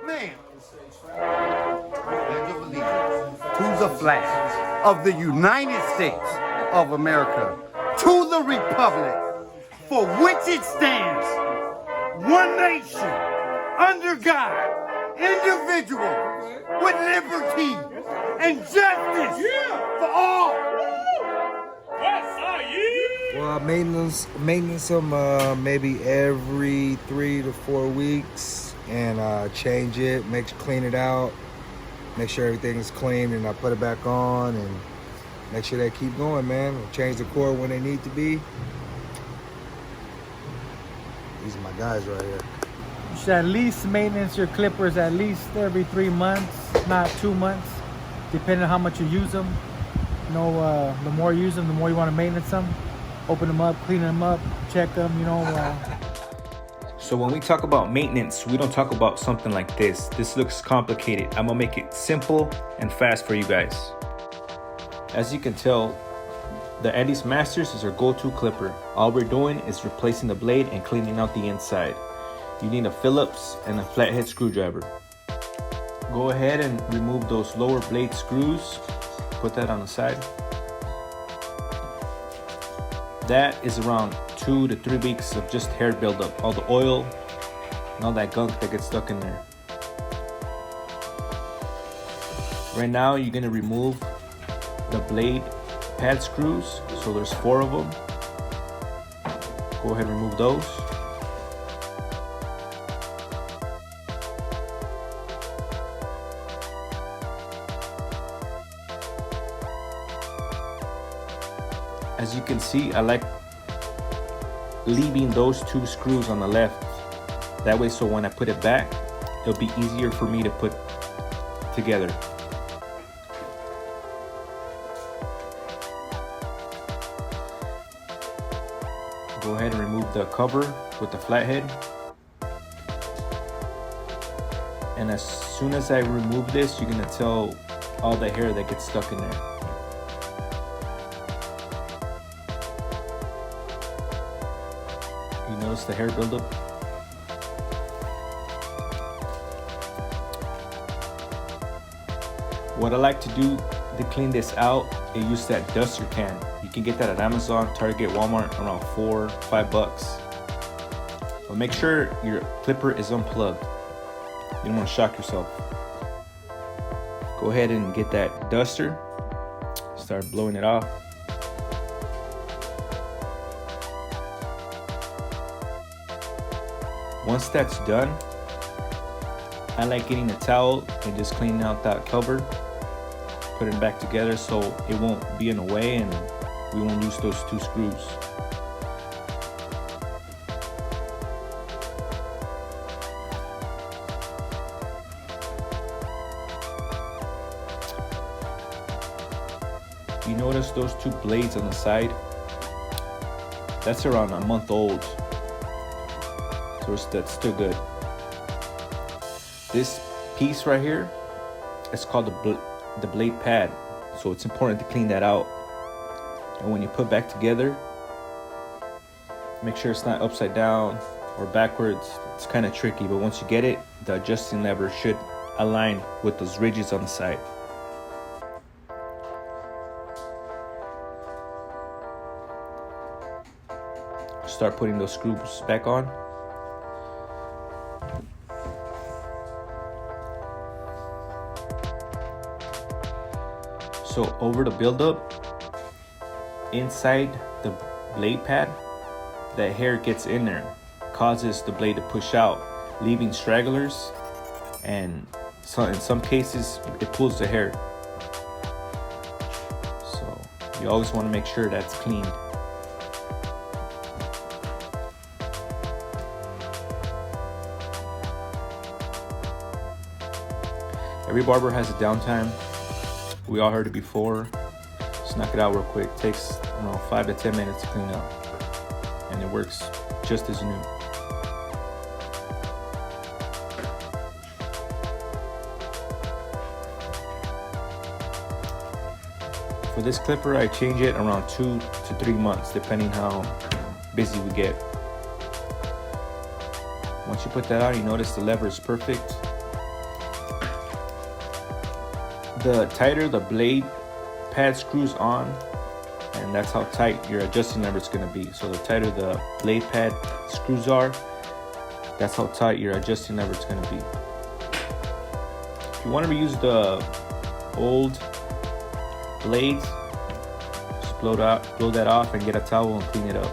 Man, pledge of allegiance to the flag of the United States of America, to the republic for which it stands, one nation, under God, indivisible, with liberty and justice for all. Well, maintenance them maybe every 3 to 4 weeks, and change it, clean it out, make sure everything is clean, and I put it back on, and make sure they keep going, man. Change the cord when they need to be. These are my guys right here. You should at least maintenance your clippers at least every 3 months, not 2 months, depending on how much you use them. You know, the more you use them, the more you want to maintenance them. Open them up, clean them up, check them, you know. So when we talk about maintenance, we don't talk about something like this. This looks complicated. I'm gonna make it simple and fast for you guys. As you can tell, the Andis Masters is our go-to clipper. All we're doing is replacing the blade and cleaning out the inside. You need a Phillips and a flathead screwdriver. Go ahead and remove those lower blade screws. Put that on the side. That is around 2 to 3 weeks of just hair buildup, all the oil and all that gunk that gets stuck in there. Right now you're gonna remove the blade pad screws, so there's 4 of them. Go ahead and remove those. As you can see, I like leaving those 2 screws on the left. That way, so when I put it back, it'll be easier for me to put together. Go ahead and remove the cover with the flathead. And as soon as I remove this, you're gonna tell all the hair that gets stuck in there. You notice the hair buildup? What I like to do to clean this out is use that duster can. You can get that at Amazon, Target, Walmart, around $4, $5. But make sure your clipper is unplugged. You don't want to shock yourself. Go ahead and get that duster. Start blowing it off. Once that's done, I like getting a towel and just cleaning out that cover, put it back together so it won't be in the way and we won't lose those 2 screws. You notice those 2 blades on the side? That's around a month old. So that's still good. This piece right here, it's called the blade pad. So it's important to clean that out. And when you put back together, make sure it's not upside down or backwards. It's kind of tricky, but once you get it, the adjusting lever should align with those ridges on the side. Start putting those screws back on. So over the buildup, inside the blade pad, that hair gets in there, causes the blade to push out, leaving stragglers, and so in some cases it pulls the hair. So you always want to make sure that's cleaned. Every barber has a downtime. We all heard it before. Just knock it out real quick. Takes around 5 to 10 minutes to clean up. And it works just as new. For this clipper, I change it around 2 to 3 months, depending how busy we get. Once you put that on, you notice the lever is perfect. the tighter the blade pad screws on, and that's how tight your adjusting lever is going to be. So the tighter the blade pad screws are, that's how tight your adjusting lever is going to be. If you want to reuse the old blades, just blow that off and get a towel and clean it up.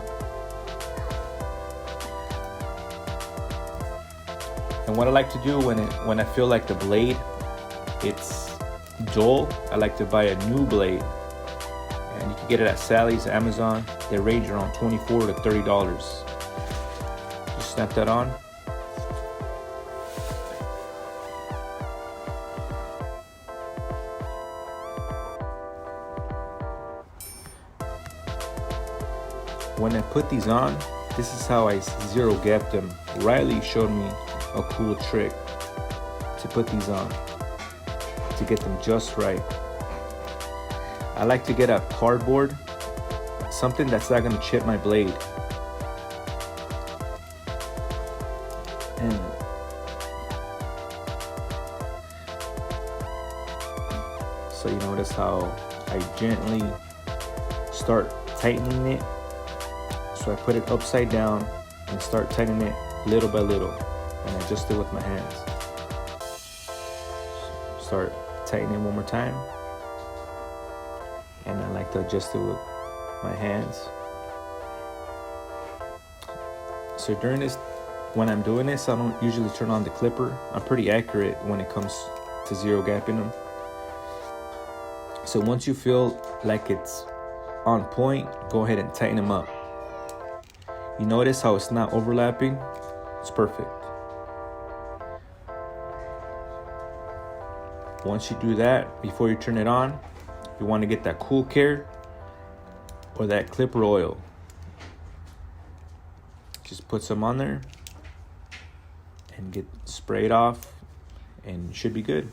And what I like to do when I feel like the blade it's dull, I like to buy a new blade, and you can get it at Sally's, Amazon. They range around $24 to $30. Just snap that on. When I put these on, this is how I zero gap them. Riley showed me a cool trick to put these on, to get them just right. I like to get a cardboard, something that's not gonna chip my blade. And so you notice how I gently start tightening it. So I put it upside down and start tightening it little by little, and adjust it with my hands. Start tightening one more time, and I like to adjust it with my hands. So during this, when I'm doing this, I don't usually turn on the clipper. I'm pretty accurate when it comes to zero gapping them. So once you feel like it's on point, go ahead and tighten them up. You notice how it's not overlapping? It's perfect. Once you do that, before you turn it on, you want to get that cool care or that clipper oil. Just put some on there and get sprayed off, and you should be good.